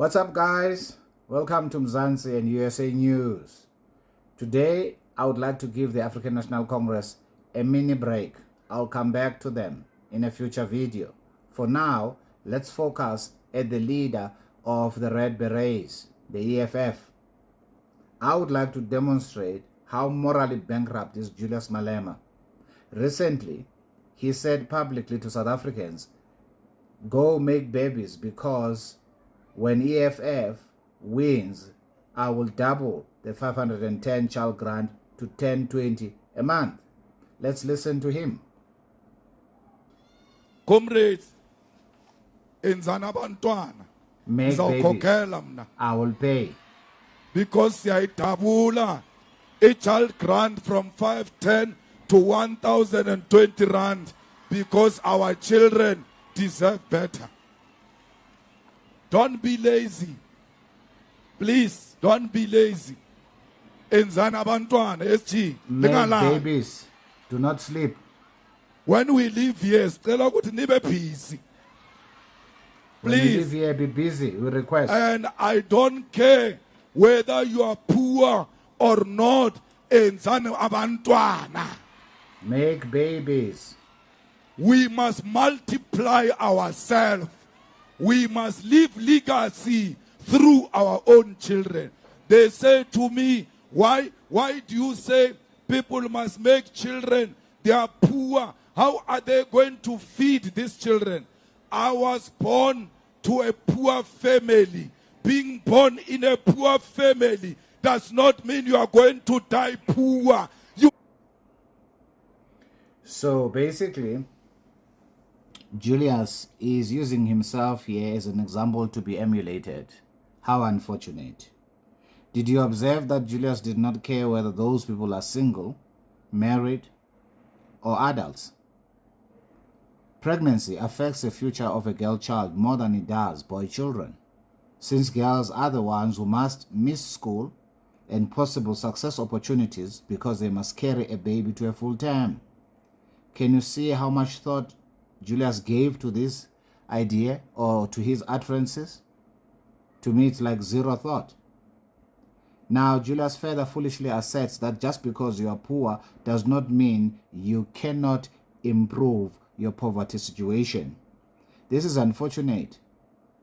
What's up, guys? Welcome to Mzansi and USA News. Today, I would like to give the African National Congress a mini break. I'll come back to them in a future video. For now, let's focus at the leader of the Red Berets, the EFF. I would like to demonstrate how morally bankrupt is Julius Malema. Recently, he said publicly to South Africans, "Go make babies because when EFF wins, I will double the 510 child grant to 1020 a month." Let's listen to him. Comrades, enzana abantwana Make babies, ngizawukhokhela mna I will pay. because siyayidabula i-child grant from 510 to 1020 rand because our children deserve better. Don't be lazy. Please, don't be lazy. Enzana abantwana SG Make lingalali. babies, do not sleep. When we leave here, sicela ukuthi nibe busy. When you Please. live here, be busy, we request. And I don't care whether you are poor or not. Enzana abantwana. Make babies. We must multiply ourselves. We must leave legacy through our own children. They say to me, why do you say people must make children? They are poor. How are they going to feed these children? I was born to a poor family. Being born in a poor family does not mean you are going to die poor. So basically, Julius is using himself here as an example to be emulated. How unfortunate. Did you observe that Julius did not care whether those people are single, married, or adults? Pregnancy affects the future of a girl child more than it does boy children, since girls are the ones who must miss school and possible success opportunities because they must carry a baby to a full term. Can you see how much thought Julius gave to this idea or to his utterances? To me, it's like zero thought. Now, Julius further foolishly asserts that just because you are poor does not mean you cannot improve your poverty situation. This is unfortunate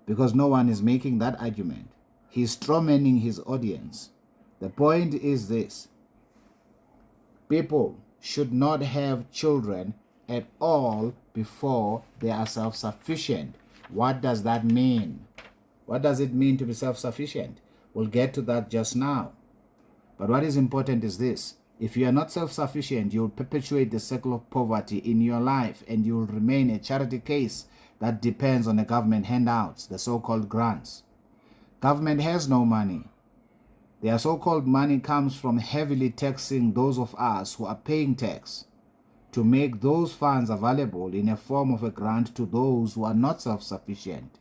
because no one is making that argument. He's strawmanning his audience. The point is this: people should not have children at all before they are self-sufficient. What does that mean? What does it mean to be self-sufficient? We'll get to that just now. But what is important is this: if you are not self-sufficient, you'll perpetuate the cycle of poverty in your life and you'll remain a charity case that depends on the government handouts, the so-called grants. Government has no money. Their so-called money comes from heavily taxing those of us who are paying tax to make those funds available in a form of a grant to those who are not self-sufficient.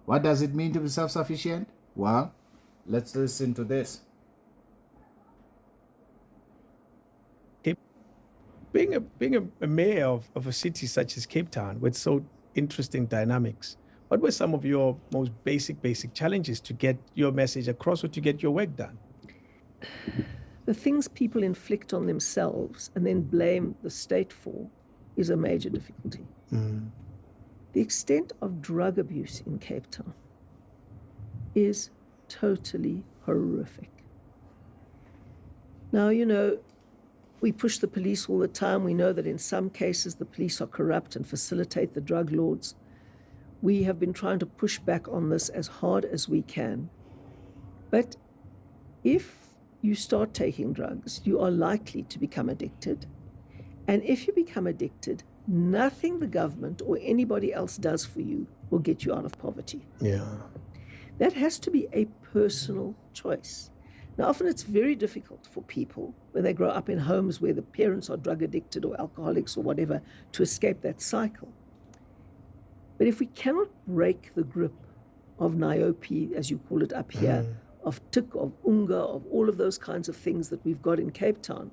What does it mean to be self-sufficient? Well, let's listen to this. Being a mayor of a city such as Cape Town with so interesting dynamics, what were some of your most basic challenges to get your message across or to get your work done? The things people inflict on themselves and then blame the state for is a major difficulty. The extent of drug abuse in Cape Town is totally horrific. Now, we push the police all the time. We know that in some cases the police are corrupt and facilitate the drug lords. We have been trying to push back on this as hard as we can. But if you start taking drugs, you are likely to become addicted. And if you become addicted, nothing the government or anybody else does for you will get you out of poverty. Yeah. That has to be a personal choice. Now, often it's very difficult for people when they grow up in homes where the parents are drug addicted or alcoholics or whatever to escape that cycle. But if we cannot break the grip of niobe, as you call it up here, of tik, of unga, of all of those kinds of things that we've got in Cape Town,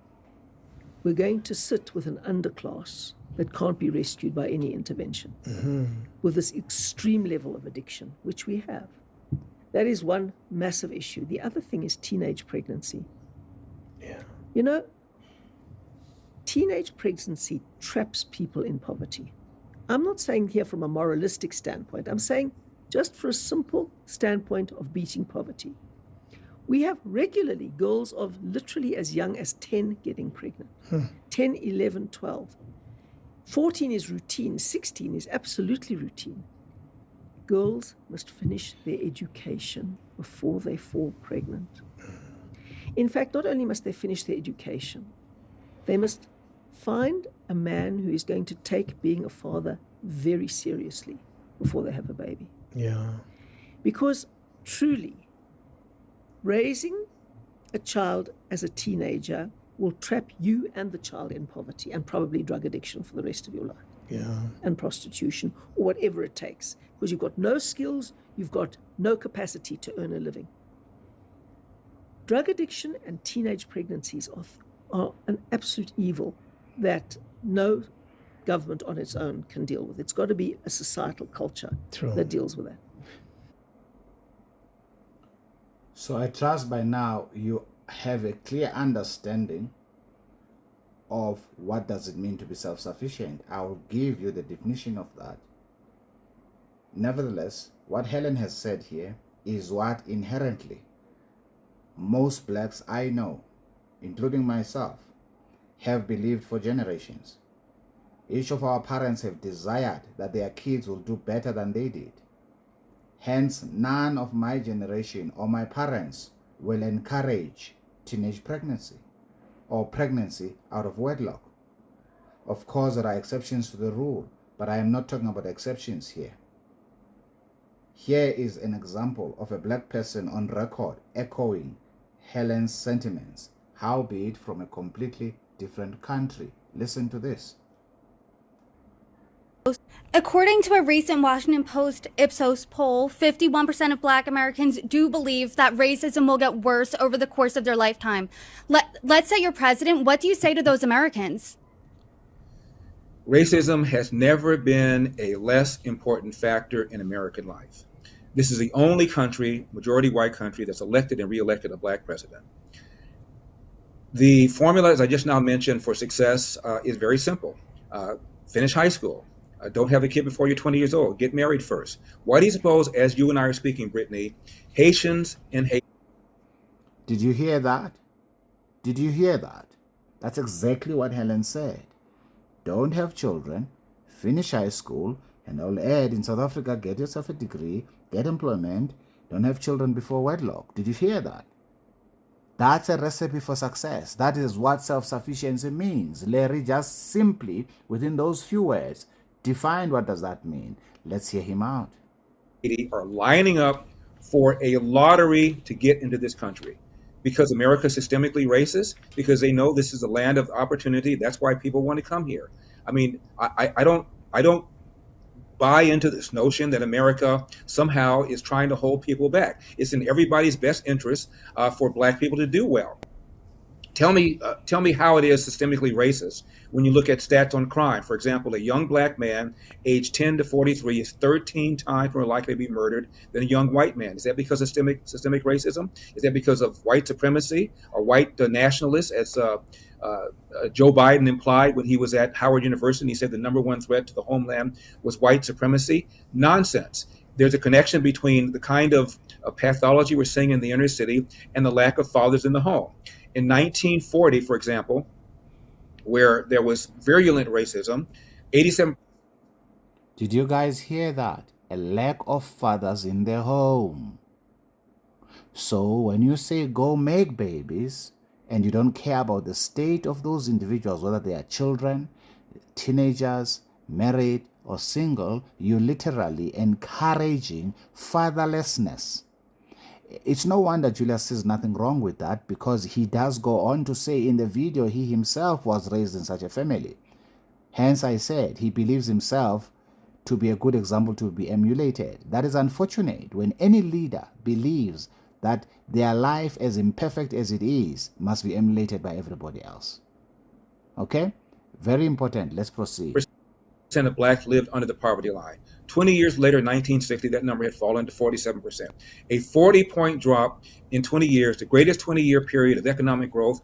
we're going to sit with an underclass that can't be rescued by any intervention with this extreme level of addiction, which we have. That is one massive issue. The other thing is teenage pregnancy. Yeah. You know, teenage pregnancy traps people in poverty. I'm not saying here from a moralistic standpoint. I'm saying just for a simple standpoint of beating poverty. We have regularly girls of literally as young as 10 getting pregnant. 10, 11, 12. 14 is routine. 16 is absolutely routine. Girls must finish their education before they fall pregnant. In fact, not only must they finish their education, they must find a man who is going to take being a father very seriously before they have a baby. Yeah. Because truly, raising a child as a teenager will trap you and the child in poverty and probably drug addiction for the rest of your life. Yeah. And prostitution or whatever it takes, because you've got no skills, you've got no capacity to earn a living. Drug addiction and teenage pregnancies are an absolute evil that no government on its own can deal with. It's got to be a societal culture that deals with that. So I trust by now you have a clear understanding of what does it mean to be self-sufficient. I will give you the definition of that. Nevertheless, what Helen has said here is what inherently most blacks I know, including myself, have believed for generations. Each of our parents have desired that their kids will do better than they did. Hence, none of my generation or my parents will encourage teenage pregnancy or pregnancy out of wedlock. Of course, there are exceptions to the rule, but I am not talking about exceptions here. Here is an example of a black person on record echoing Helen's sentiments, howbeit from a completely different country. Listen to this. According to a recent Washington Post Ipsos poll, 51% of Black Americans do believe that racism will get worse over the course of their lifetime. Let's say you're president. What do you say to those Americans? Racism has never been a less important factor in American life. This is the only country, majority white country, that's elected and re-elected a black president. The formula, as I just now mentioned, for success is very simple. Finish high school. Don't have a kid before you're 20 years old. Get married first. Why do you suppose, as you and I are speaking, Brittany, Haitians and Haitians... Did you hear that? Did you hear that? That's exactly what Helen said. Don't have children, finish high school, and I'll add, in South Africa, get yourself a degree, get employment, don't have children before wedlock. Did you hear that? That's a recipe for success. That is what self-sufficiency means. Larry just simply, within those few words, defined what does that mean. Let's hear him out. Are lining up for a lottery to get into this country because America is systemically racist, because they know this is a land of opportunity. That's why people want to come here. I mean, I don't buy into this notion that America somehow is trying to hold people back. It's in everybody's best interest for black people to do well. Tell me how it is systemically racist when you look at stats on crime. For example, a young black man aged 10 to 43 is 13 times more likely to be murdered than a young white man. Is that because of systemic racism? Is that because of white supremacy or white nationalists, as Joe Biden implied when he was at Howard University? He said the number one threat to the homeland was white supremacy. Nonsense. There's a connection between the kind of pathology we're seeing in the inner city and the lack of fathers in the home. In 1940, for example, where there was virulent racism, 87... Did you guys hear that? A lack of fathers in their home. So when you say go make babies and you don't care about the state of those individuals, whether they are children, teenagers, married or single, you're literally encouraging fatherlessness. It's no wonder Julius says nothing wrong with that, because he does go on to say in the video he himself was raised in such a family. Hence I said he believes himself to be a good example to be emulated. That is unfortunate when any leader believes that their life, as imperfect as it is, must be emulated by everybody else. Okay? Very important. Let's proceed. Of blacks lived under the poverty line. 20 years later, 1960, that number had fallen to 47%. A 40-point drop in 20 years, the greatest 20-year period of economic growth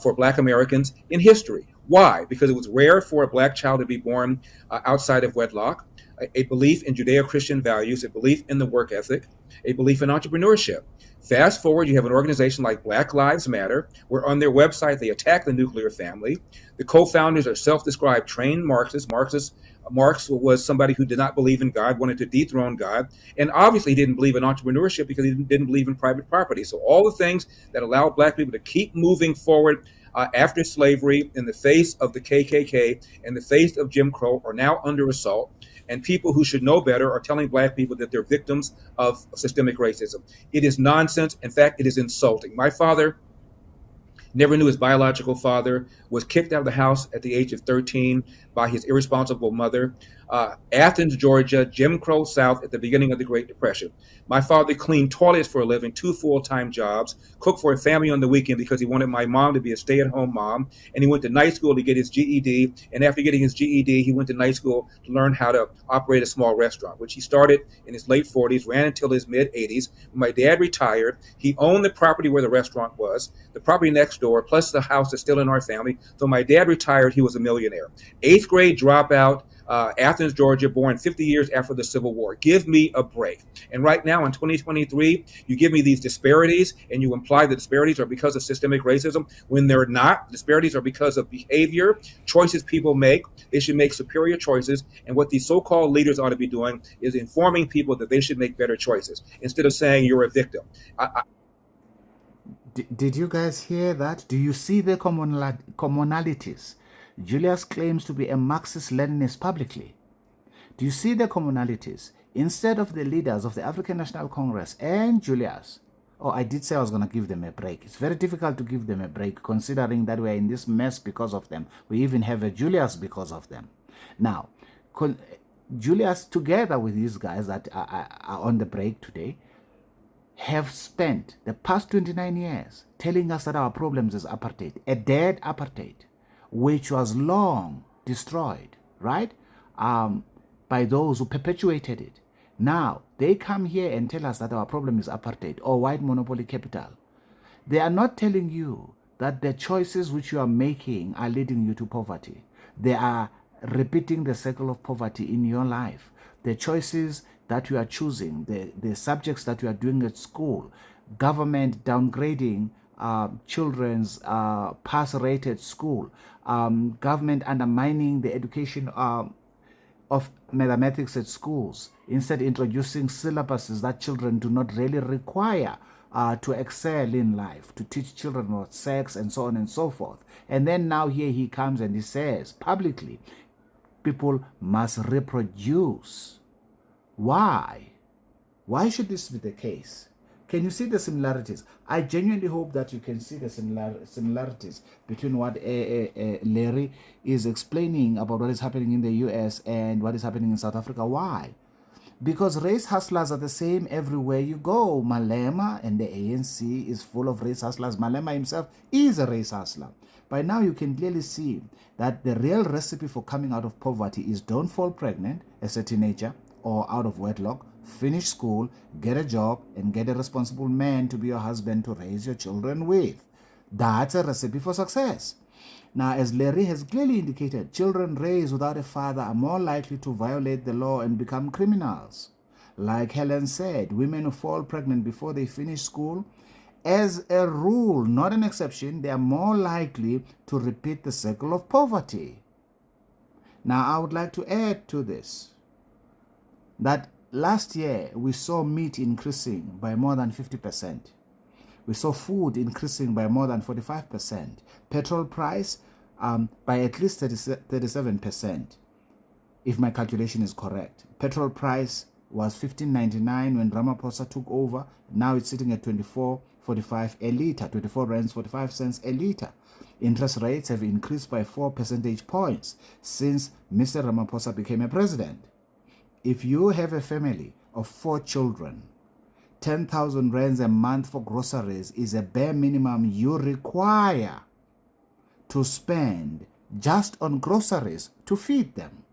for black Americans in history. Why? Because it was rare for a black child to be born outside of wedlock, a belief in Judeo-Christian values, a belief in the work ethic, a belief in entrepreneurship. Fast forward, you have an organization like Black Lives Matter, where on their website they attack the nuclear family. The co-founders are self-described trained Marxists. Marx was somebody who did not believe in God, wanted to dethrone God, and obviously didn't believe in entrepreneurship because he didn't believe in private property. So all the things that allow black people to keep moving forward after slavery, in the face of the KKK, in the face of Jim Crow, are now under assault. And people who should know better are telling black people that they're victims of systemic racism. It is nonsense. In fact, it is insulting. My father never knew his biological father, was kicked out of the house at the age of 13 by his irresponsible mother. Athens, Georgia, Jim Crow South at the beginning of the Great Depression. My father cleaned toilets for a living, 2 full-time jobs, cooked for a family on the weekend because he wanted my mom to be a stay-at-home mom. And he went to night school to get his GED. And after getting his GED, he went to night school to learn how to operate a small restaurant, which he started in his late 40s, ran until his mid-80s. When my dad retired, he owned the property where the restaurant was, the property next door, plus the house that's still in our family. So my dad retired, he was a millionaire. 8th grade dropout, Athens, Georgia, born 50 years after the Civil War. Give me a break. And right now in 2023, you give me these disparities and you imply the disparities are because of systemic racism when they're not. Disparities are because of behavior, choices people make. They should make superior choices. And what these so-called leaders ought to be doing is informing people that they should make better choices instead of saying you're a victim. Did you guys hear that? Do you see the commonalities? Julius claims to be a Marxist-Leninist publicly. Do you see the commonalities? Instead of the leaders of the African National Congress and Julius, I did say I was going to give them a break. It's very difficult to give them a break considering that we're in this mess because of them. We even have a Julius because of them. Now, Julius, together with these guys that are on the break today, have spent the past 29 years telling us that our problems is apartheid, a dead apartheid, which was long destroyed, right, by those who perpetuated it. Now, they come here and tell us that our problem is apartheid or white monopoly capital. They are not telling you that the choices which you are making are leading you to poverty. They are repeating the cycle of poverty in your life. The choices that you are choosing, the subjects that you are doing at school, government downgrading children's pass rate at school, government undermining the education of mathematics at schools, instead introducing syllabuses that children do not really require to excel in life, to teach children about sex and so on and so forth. And then now here he comes and he says publicly, people must reproduce. Why? Why should this be the case? Can you see the similarities? I genuinely hope that you can see the similarities between what Larry is explaining about what is happening in the US and what is happening in South Africa. Why? Because race hustlers are the same everywhere you go. Malema and the ANC is full of race hustlers. Malema himself is a race hustler. By now you can clearly see that the real recipe for coming out of poverty is don't fall pregnant as a teenager or out of wedlock, finish school, get a job, and get a responsible man to be your husband to raise your children with. That's a recipe for success. Now, as Larry has clearly indicated, children raised without a father are more likely to violate the law and become criminals. Like Helen said, women who fall pregnant before they finish school, as a rule, not an exception, they are more likely to repeat the cycle of poverty. Now, I would like to add to this that last year we saw meat increasing by more than 50%. We saw food increasing by more than 45%. Petrol price by at least 37%, if my calculation is correct. Petrol price was $15.99 when Ramaphosa took over. Now it's sitting at $24.45 a liter, 24 rands 45 cents a liter. Interest rates have increased by 4 percentage points since Mr. Ramaphosa became a president. If you have a family of 4 children, 10,000 rands a month for groceries is a bare minimum you require to spend just on groceries to feed them.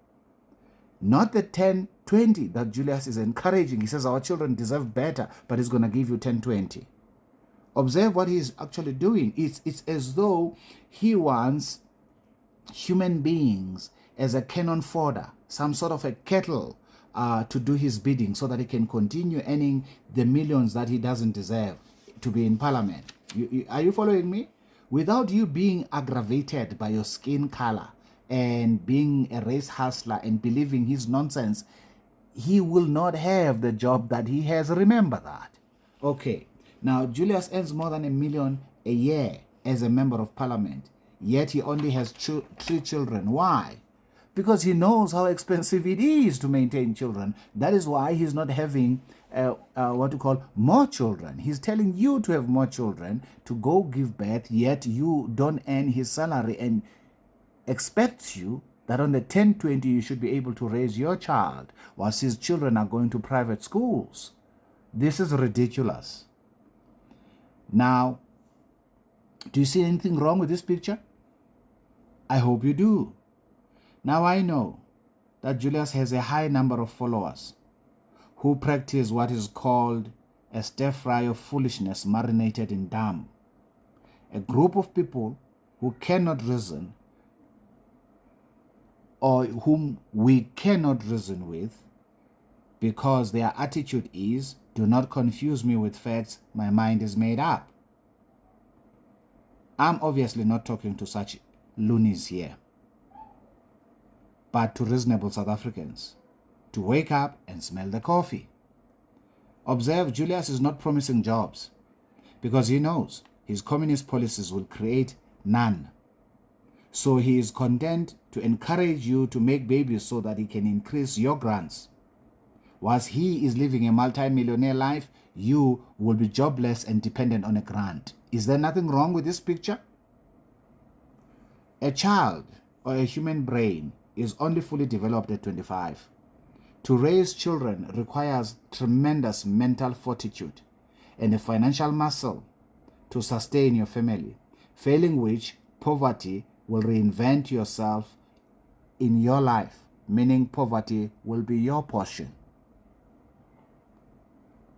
Not the 10-20 that Julius is encouraging. He says our children deserve better, but he's going to give you 10-20. Observe what he's actually doing. It's as though he wants human beings as a cannon fodder, some sort of a kettle to do his bidding so that he can continue earning the millions that he doesn't deserve to be in parliament. Are you following me? Without you being aggravated by your skin color and being a race hustler and believing his nonsense, he will not have the job that he has. Remember that. Okay. Now, Julius earns more than $1 million a year as a member of parliament, yet he only has 3 children. Why? Because he knows how expensive it is to maintain children. That is why he's not having what you call more children. He's telling you to have more children, to go give birth, yet you don't earn his salary and expects you that on the 10-20 you should be able to raise your child whilst his children are going to private schools. This is ridiculous. Now, do you see anything wrong with this picture? I hope you do. Now I know that Julius has a high number of followers who practice what is called a stir fry of foolishness marinated in dung. A group of people who cannot reason, or whom we cannot reason with, because their attitude is, do not confuse me with facts, my mind is made up. I'm obviously not talking to such loonies here, but to reasonable South Africans, to wake up and smell the coffee. Observe, Julius is not promising jobs because he knows his communist policies will create none. So he is content to encourage you to make babies so that he can increase your grants. Whilst he is living a multi-millionaire life, you will be jobless and dependent on a grant. Is there nothing wrong with this picture? A child or a human brain is only fully developed at 25. To raise children requires tremendous mental fortitude and a financial muscle to sustain your family, failing which poverty will reinvent yourself in your life, meaning poverty will be your portion.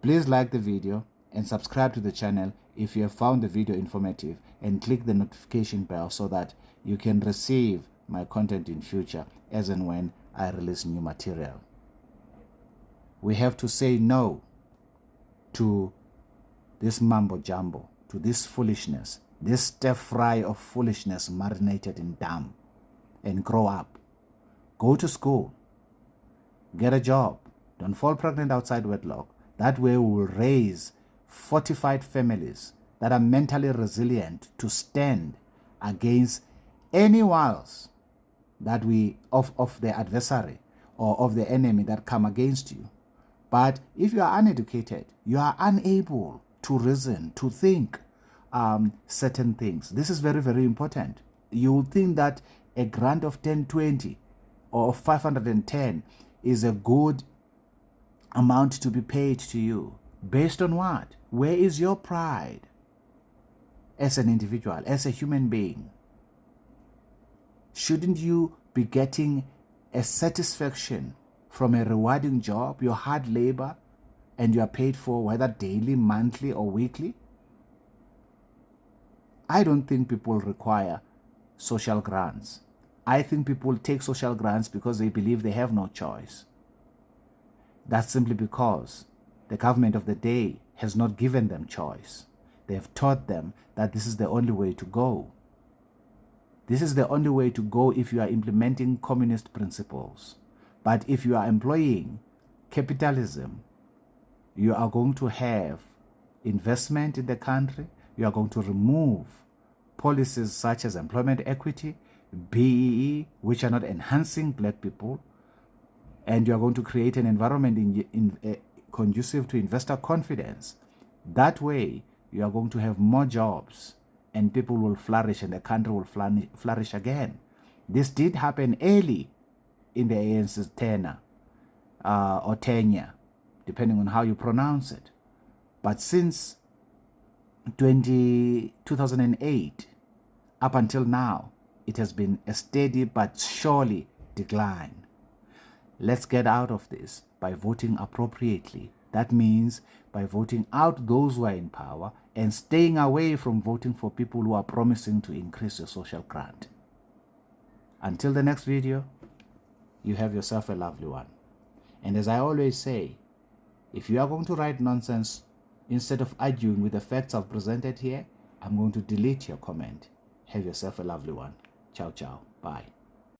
Please like the video and subscribe to the channel if you have found the video informative, and click the notification bell so that you can receive my content in future as and when I release new material. We have to say no to this mambo jumbo, to this foolishness, this stir fry of foolishness marinated in dung, and grow up. Go to school. Get a job. Don't fall pregnant outside wedlock. That way we will raise fortified families that are mentally resilient to stand against any wiles that of the adversary or of the enemy that come against you. But if you are uneducated, you are unable to reason, to think certain things. This is very, very important. You will think that a grant of 1020 or 510 is a good amount to be paid to you. Based on what? Where is your pride as an individual, as a human being? Shouldn't you be getting a satisfaction from a rewarding job, your hard labor, and you are paid for whether daily, monthly, or weekly? I don't think people require social grants. I think people take social grants because they believe they have no choice. That's simply because the government of the day has not given them choice. They have taught them that this is the only way to go. This is the only way to go if you are implementing communist principles. But if you are employing capitalism, you are going to have investment in the country. You are going to remove policies such as employment equity, BEE, which are not enhancing black people, and you are going to create an environment conducive to investor confidence. That way, you are going to have more jobs and people will flourish and the country will flourish again. This did happen early in the ANC's tenure, or tenure, depending on how you pronounce it. But since 2008, up until now, it has been a steady but surely decline. Let's get out of this by voting appropriately. That means by voting out those who are in power and staying away from voting for people who are promising to increase your social grant. Until the next video, you have yourself a lovely one. And as I always say, if you are going to write nonsense, instead of arguing with the facts I've presented here, I'm going to delete your comment. Have yourself a lovely one. Ciao, ciao. Bye.